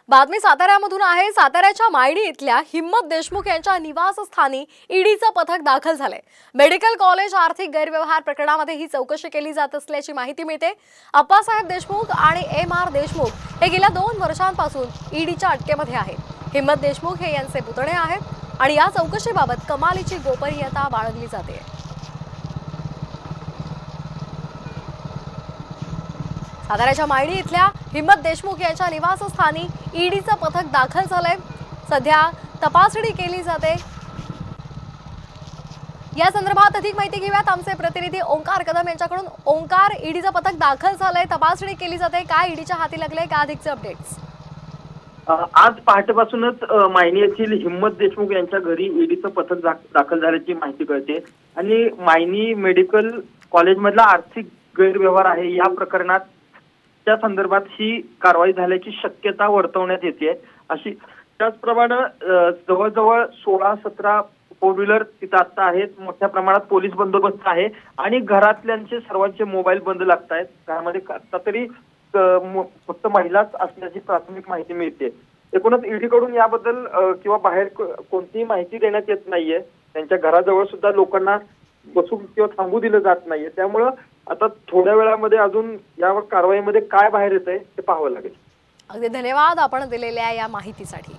बातमी साताऱ्यामधून आहे। साताऱ्याच्या मायणी इथल्या हिम्मत देशमुख यांच्या निवासस्थानी ईडीचं पथक दाखल झालंय। मेडिकल कॉलेज आर्थिक गैरव्यवहार प्रकरणामध्ये ही चौकशी केली जात असल्याची माहिती मिळते। अप्पासाहेब देशमुख आणि एम.आर. देशमुख हे गेल्या 2 वर्षांपासून ईडीच्या अटकेमध्ये आहेत। हिम्मत देशमुख हे यांचे पुतणे आहेत आणि या चौकशीबाबत कमालीची गोपनीयता बाळगली जाते। साताऱ्याच्या मायणी इथल्या हिम्मत देशमुख यांच्या निवासस्थानी ईडीचं पथक दाखल झालंय। सध्या तपासणी केली जाते। या संदर्भात अधिक माहिती घेऊयात आमचे प्रतिनिधी ओंकार कदम यांच्याकडून। ओंकार, ईडीचं पथक दाखल झालंय, तपासणी केली जाते, काय ईडीच्या हाती लागले, काय अधिकचे अपडेट्स? आज पहाटेपासूनच मायणी येथील हिम्मत देशमुख यांच्या घरी ईडीचं पथक दाखल झाल्याची माहिती कळते आणि मायणी मेडिकल कॉलेजमधला आर्थिक गैरव्यवहार आहे या प्रकरणात त्या संदर्भात ही कारवाई झाल्याची शक्यता वर्तवण्यात येते। अशी त्याचप्रमाणे जवळजवळ 16-17 फोर व्हीलर तिथे आता आहेत। मोठ्या प्रमाणात पोलीस बंदोबस्त आहे आणि घरातल्यांचे सर्वांचे मोबाईल बंद लागत आहेत। घरामध्ये आता तरी फक्त महिलाच असल्याची प्राथमिक माहिती मिळते। एकूणच ईडी कडून याबद्दल किंवा बाहेर कोणतीही माहिती देण्यात येत नाहीये। त्यांच्या घराजवळ सुद्धा लोकांना बसून किंवा थांबू दिलं जात नाहीये। त्यामुळे आता थोड्या वेळामध्ये अजून या कारवाईमध्ये काय बाहेर येतंय ते पाहावं लागेल। अगदी धन्यवाद आपण दिलेल्या या माहितीसाठी।